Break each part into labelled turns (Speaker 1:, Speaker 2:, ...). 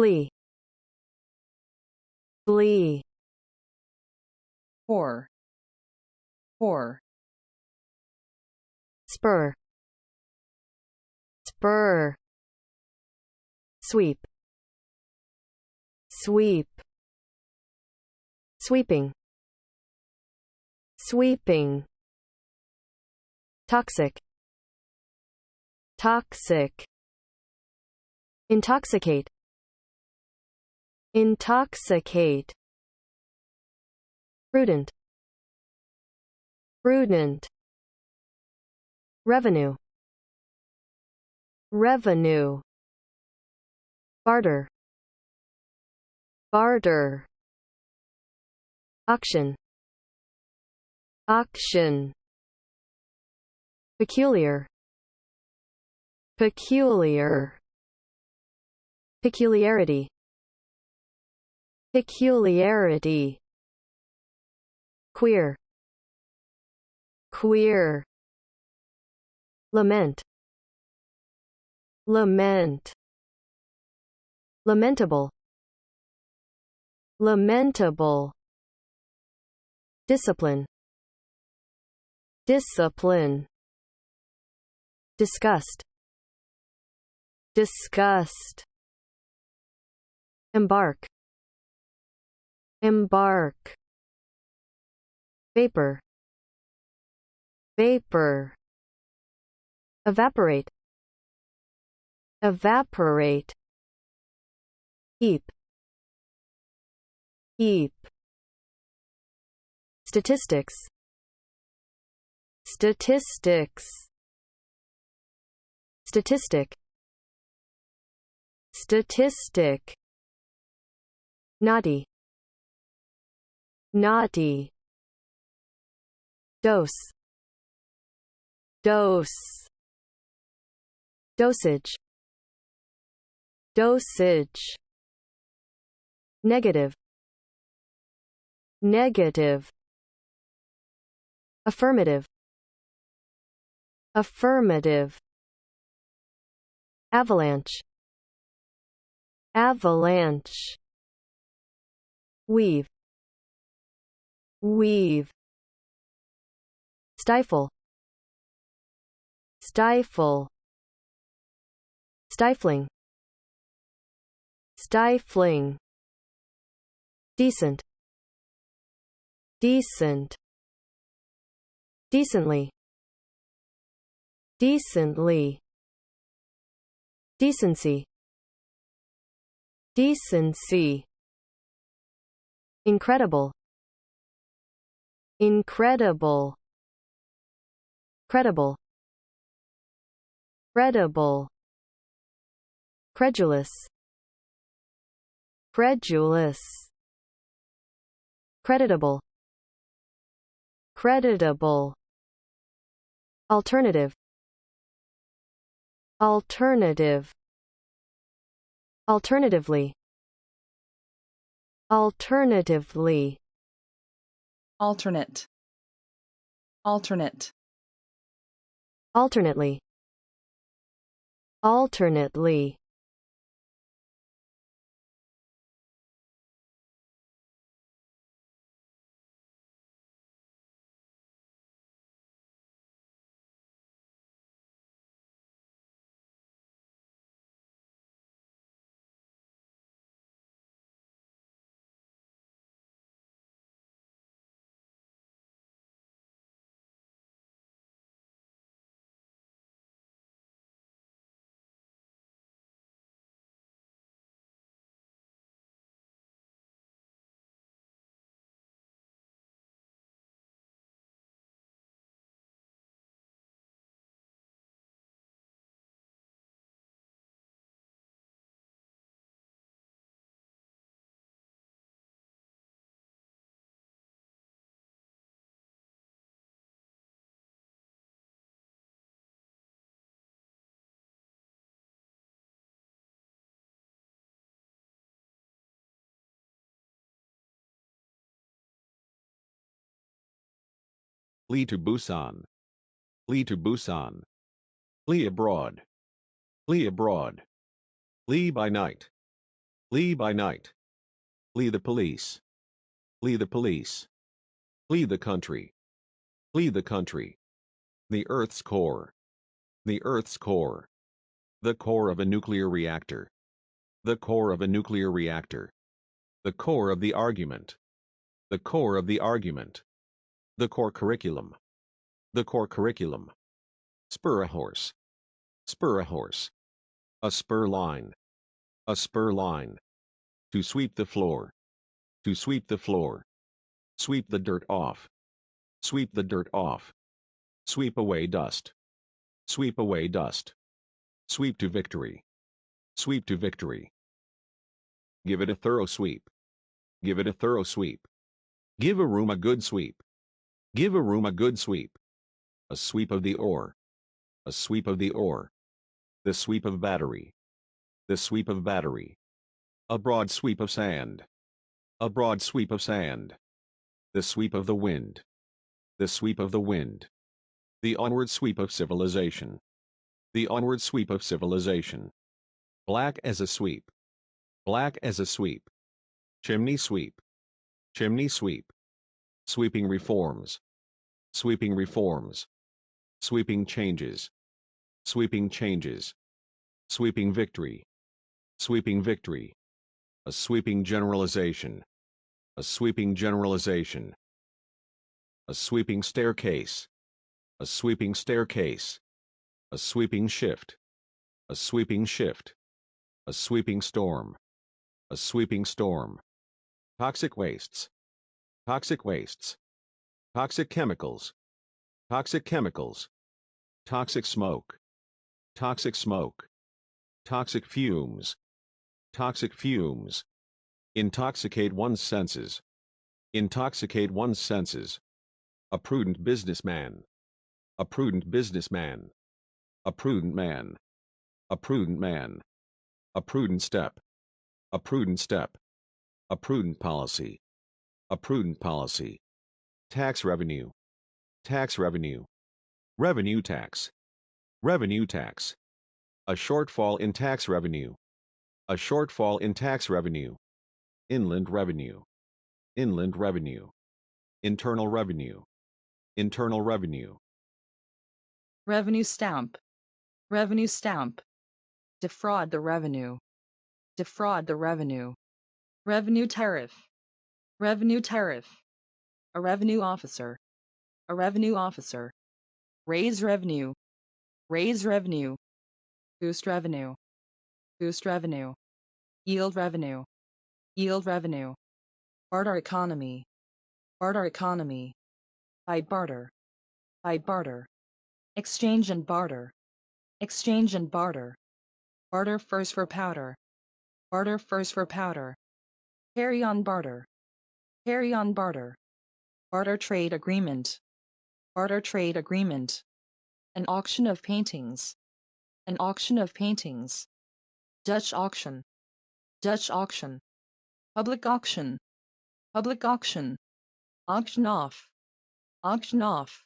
Speaker 1: flee, flee,
Speaker 2: Pour. Pour.
Speaker 1: spur, spur, sweep, sweep, sweeping, sweeping, toxic, toxic, intoxicate, intoxicate, prudent, prudent, revenue, revenue, barter, barter, auction, auction, peculiar, peculiar, peculiarity, peculiarity, queer, queer, lament, lament, lamentable, lamentable, discipline, discipline, disgust, disgust, embark, embark, vapor, vapor, evaporate, evaporate, heap, heap, statistics, statistics, statistic, statistic, naughty, naughty, dose, dose, dosage, dosage, negative, negative, affirmative, affirmative, avalanche, avalanche, weave, weave, stifle, stifle, stifling, stifling, decent, decent, decently, decently, decency, decency, incredible, incredible, credible, credible, credulous, credulous, creditable, creditable, alternative, alternative, alternatively, alternatively,
Speaker 2: Alternate. Alternate.
Speaker 1: alternately, alternately,
Speaker 3: Flee to Busan. Flee to Busan. Flee abroad. Flee abroad. Flee by night. Flee by night. Flee the police. Flee the police. Flee the country. Flee the country. The Earth's core. The Earth's core. The core of a nuclear reactor. The core of a nuclear reactor. The core of the argument. The core of the argument. The core curriculum. The core curriculum. Spur a horse. Spur a horse. A spur line. A spur line. To sweep the floor. To sweep the floor. Sweep the dirt off. Sweep the dirt off. Sweep away dust. Sweep away dust. Sweep to victory. Sweep to victory. Give it a thorough sweep. Give it a thorough sweep. Give a room a good sweep. Give a room a good sweep. A sweep of the oar. A sweep of the oar. The sweep of battery. The sweep of battery. A broad sweep of sand. A broad sweep of sand. The sweep of the wind. The sweep of the wind. The onward sweep of civilization. The onward sweep of civilization. Black as a sweep. Black as a sweep. Chimney sweep. Chimney sweep. Sweeping reforms. Sweeping reforms. Sweeping changes. Sweeping changes. Sweeping victory. Sweeping victory. A sweeping generalization. A sweeping generalization. A sweeping staircase. A sweeping staircase. A sweeping shift. A sweeping shift. A sweeping storm. A sweeping storm. Toxic wastes. Toxic wastes. Toxic chemicals. Toxic chemicals. Toxic smoke. Toxic smoke. Toxic fumes. Toxic fumes. Intoxicate one's senses. Intoxicate one's senses. A prudent businessman. A prudent businessman. A prudent man. A prudent man. A prudent step. A prudent step. A prudent policy. A prudent policy. Tax revenue. Tax revenue. Revenue tax. Revenue tax. A shortfall in tax revenue. A shortfall in tax revenue. Inland revenue. Inland revenue. Internal revenue. Internal revenue.
Speaker 2: Revenue stamp. Revenue stamp. Defraud the revenue. Defraud the revenue. Revenue tariff. Revenue tariff. A revenue officer. A revenue officer. Raise revenue. Raise revenue. Boost revenue. Boost revenue. Yield revenue. Yield revenue. Barter economy. Barter economy. By barter. By barter. Exchange and barter. Exchange and barter. Barter first for powder. Barter first for powder. Carry on barter. Carry on barter. Barter trade agreement. Barter trade agreement. An auction of paintings. An auction of paintings. Dutch auction. Dutch auction. Public auction. Public auction. Auction off. Auction off.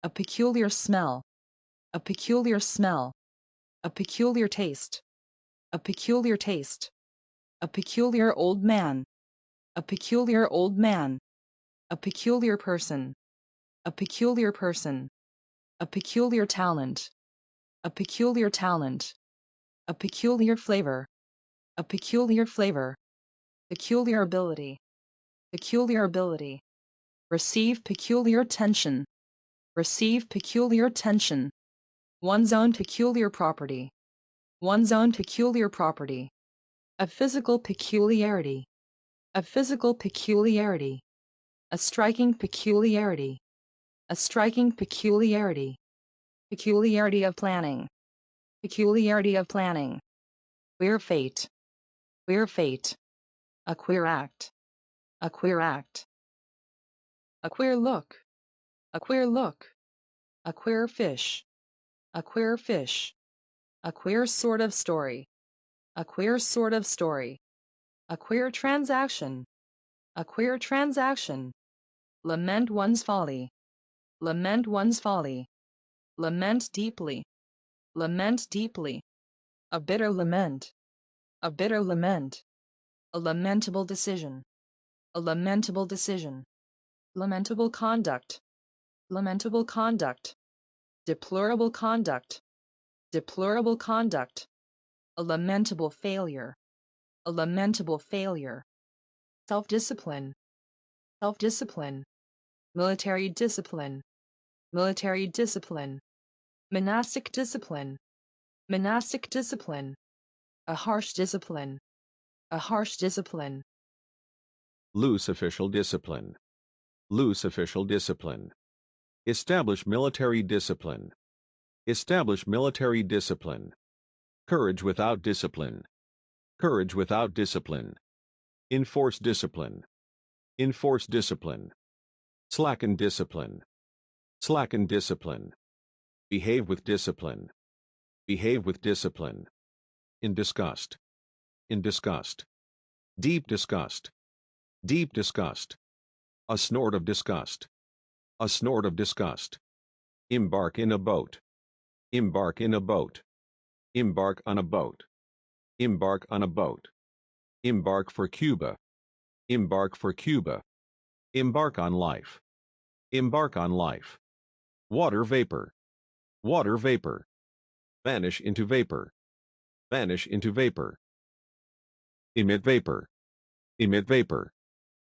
Speaker 2: A peculiar smell. A peculiar smell. A peculiar taste. A peculiar taste. A peculiar old man. A peculiar old man. A peculiar person. A peculiar person. A peculiar talent. A peculiar talent. A peculiar flavor. A peculiar flavor. Peculiar ability. Peculiar ability. Receive peculiar attention. Receive peculiar attention. One's own peculiar property. One's own peculiar property. A physical peculiarity. A physical peculiarity. A striking peculiarity. A striking peculiarity. Peculiarity of planning. Peculiarity of planning. Queer fate. Queer fate. A queer act. A queer act. A queer look. A queer look. A queer fish. A queer fish. A queer sort of story. A queer sort of story. A queer transaction. A queer transaction. Lament one's folly. Lament one's folly. Lament deeply. Lament deeply. A bitter lament. a bitter lament, a lamentable decision, a lamentable decision, lamentable conduct, lamentable conduct, deplorable conduct, deplorable conduct, a lamentable failure, a lamentable failure, self-discipline, self-discipline, military discipline, military discipline, monastic discipline, monastic discipline, a harsh discipline, a harsh discipline,
Speaker 3: Loose official discipline. Loose official discipline. Establish military discipline. Establish military discipline. Courage without discipline. Courage without discipline. Enforce discipline. Enforce discipline. Slacken discipline. Slacken discipline. Behave with discipline. Behave with discipline. In disgust. In disgust. Deep disgust. Deep disgust. A snort of disgust. A snort of disgust. Embark in a boat. Embark in a boat. Embark on a boat. Embark on a boat. Embark for Cuba. Embark for Cuba. Embark on life. Embark on life. Water vapor. Water vapor. Vanish into vapor. Vanish into vapor. Emit vapor. Emit vapor.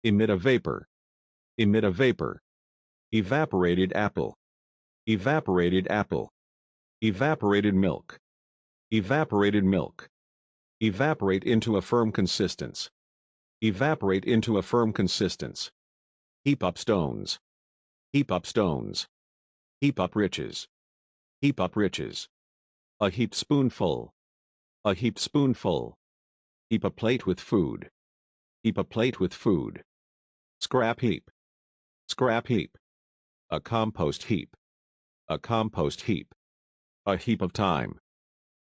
Speaker 3: Emit a vapor. Emit a vapor. Evaporated apple. Evaporated apple. Evaporated milk. Evaporated milk. Evaporate into a firm consistence. Evaporate into a firm consistence. Heap up stones. Heap up stones. Heap up riches. Heap up riches. A heap spoonful. A heap spoonful. Heap a plate with food. Heap a plate with food. Scrap heap. Scrap heap. A compost heap. A compost heap. A heap of time.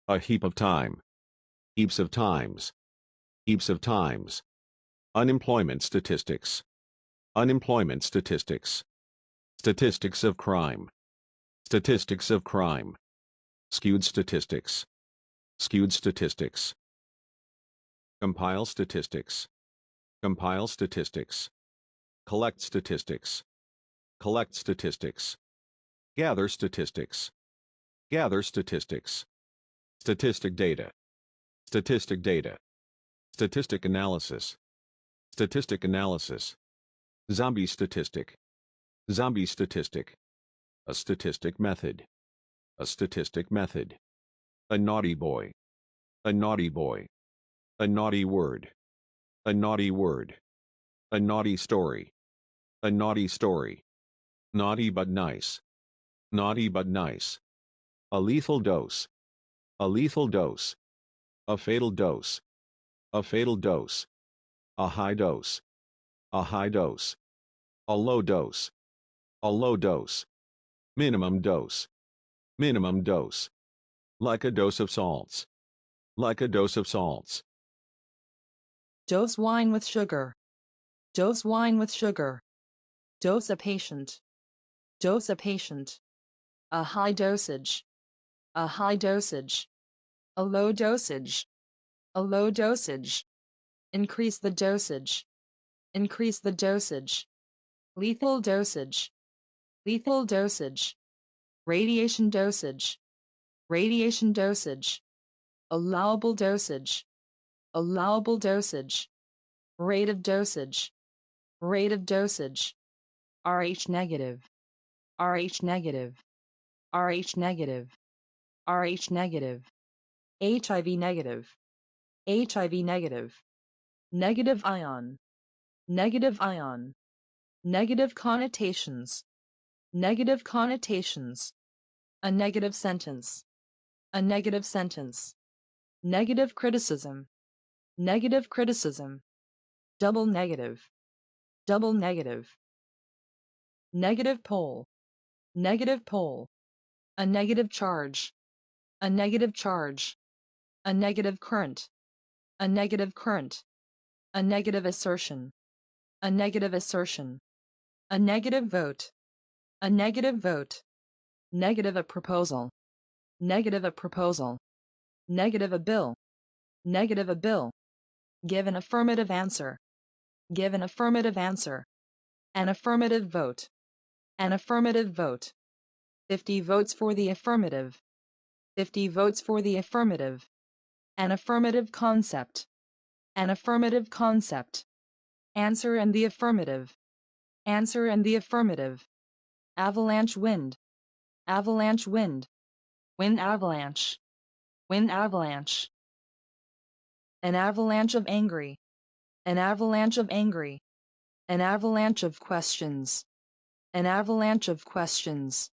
Speaker 3: A heap of time. Heaps of times. Heaps of times. Unemployment statistics. Unemployment statistics. Statistics of crime. Statistics of crime. Skewed statistics. Skewed statistics. Compile statistics. Compile statistics. Collect statistics. Collect statistics. Gather statistics. Gather statistics. Statistic data. Statistic data. Statistic analysis. Statistic analysis. Zombie statistic. Zombie statistic. A statistic method. A statistic method. A naughty boy. A naughty boy. A naughty word. A naughty word. A naughty story. A naughty story. Naughty but nice. Naughty but nice. A lethal dose. A lethal dose. A fatal dose. A fatal dose. A high dose. A high dose. A low dose. A low dose. Minimum dose. Minimum dose. Like a dose of salts. Like a dose of salts.
Speaker 2: dose wine with sugar, dose wine with sugar, dose a patient, dose a patient, a high dosage, a high dosage, a low dosage, a low dosage, increase the dosage, increase the dosage, lethal dosage, lethal dosage, radiation dosage, radiation dosage, allowable dosage, allowable dosage, rate of dosage, rate of dosage, Rh negative, Rh negative, Rh negative, Rh negative, HIV negative, HIV negative, negative ion, negative ion, negative connotations, negative connotations, a negative sentence, a negative sentence, negative criticism, negative criticism, double negative, double negative, negative pole, negative pole, a negative charge, a negative charge, a negative current, a negative current, a negative assertion, a negative assertion, a negative vote, a negative vote, negative a proposal, negative a proposal, negative a bill, Negative a bill. Give an affirmative answer. Give an affirmative answer. An affirmative vote. An affirmative vote. 50 votes for the affirmative. 50 votes for the affirmative. An affirmative concept. An affirmative concept. Answer and the affirmative. Answer and the affirmative. Avalanche wind. Avalanche wind. Wind avalanche. Wind avalanche. An avalanche of angry. An avalanche of angry. An avalanche of questions. An avalanche of questions.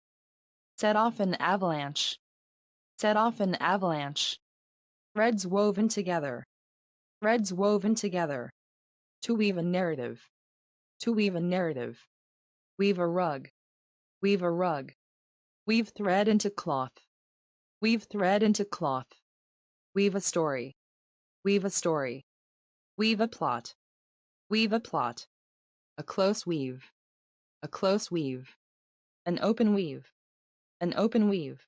Speaker 2: Set off an avalanche. Set off an avalanche. Threads woven together. Threads woven together. To weave a narrative. To weave a narrative. Weave a rug. Weave a rug. Weave thread into cloth. Weave thread into cloth. Weave a story. Weave a story. Weave a plot. Weave a plot. A close weave. A close weave. An open weave. An open weave.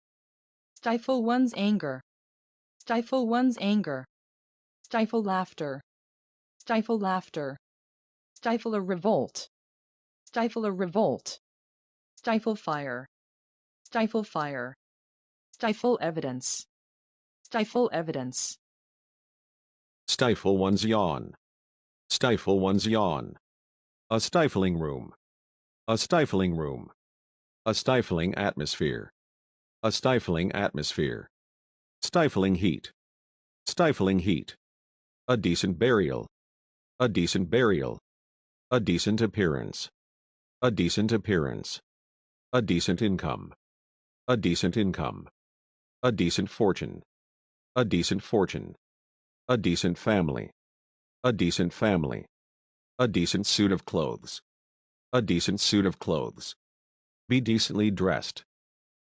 Speaker 2: Stifle one's anger. Stifle one's anger. Stifle laughter. Stifle laughter. Stifle a revolt. Stifle a revolt. Stifle fire. Stifle fire. Stifle evidence. Stifle evidence.
Speaker 3: Stifle one's yawn. Stifle one's yawn. A stifling room. A stifling room. A stifling atmosphere. A stifling atmosphere. Stifling heat. Stifling heat. A decent burial. A decent burial. A decent appearance. A decent appearance. A decent income. A decent income. A decent fortune. A decent fortune. A decent family. A decent family. A decent suit of clothes. A decent suit of clothes. Be decently dressed.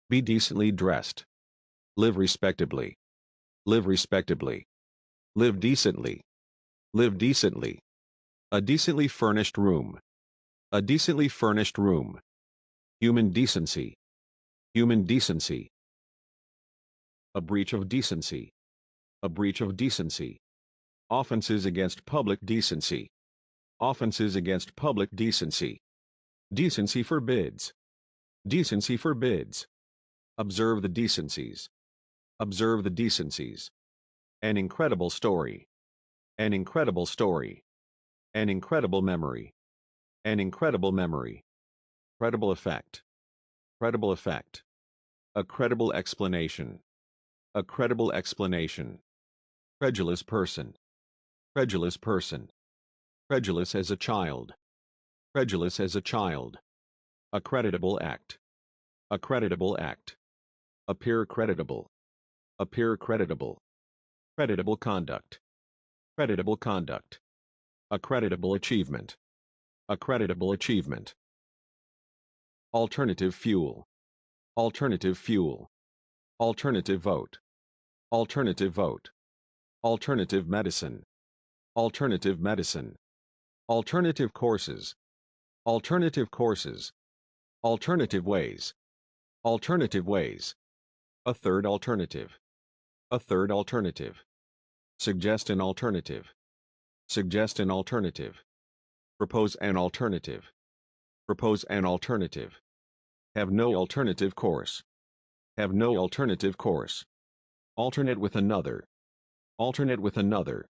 Speaker 3: Be decently dressed. Live respectably. Live respectably. Live decently. Live decently. A decently furnished room. A decently furnished room. Human decency. Human decency. A breach of decency. A breach of decency. Offenses against public decency. Offenses against public decency. Decency forbids. Decency forbids. Observe the decencies. Observe the decencies. An incredible story. An incredible story. An incredible memory. An incredible memory. Credible effect. Credible effect. A credible explanation. A credible explanation. Credulous person. Credulous person. Credulous as a child. Credulous as a child. A creditable act. A creditable act. Appear creditable. Appear creditable. Creditable conduct. Creditable conduct. A creditable achievement. A creditable achievement. Alternative fuel. Alternative fuel. Alternative vote. Alternative vote. Alternative medicine. Alternative medicine. Alternative courses. Alternative courses. Alternative ways. Alternative ways. A third alternative. A third alternative. Suggest an alternative. Suggest an alternative. Propose an alternative. Propose an alternative. Have no alternative course. Have no alternative course. Alternate with another. Alternate with another.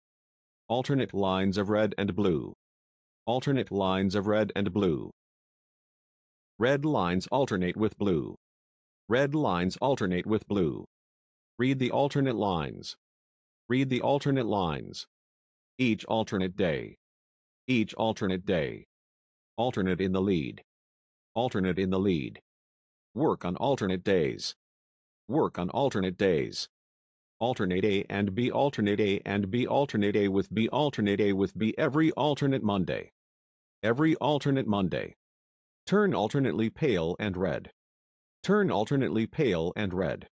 Speaker 3: Alternate lines of red and blue. Alternate lines of red and blue. Red lines alternate with blue. Red lines alternate with blue. Read the alternate lines. Read the alternate lines. Each alternate day. Each alternate day. Alternate in the lead. Alternate in the lead. Work on alternate days. Work on alternate days. Alternate A and B, alternate A and B, alternate A with B, alternate A with B every alternate Monday. Every alternate Monday. Turn alternately pale and red. Turn alternately pale and red.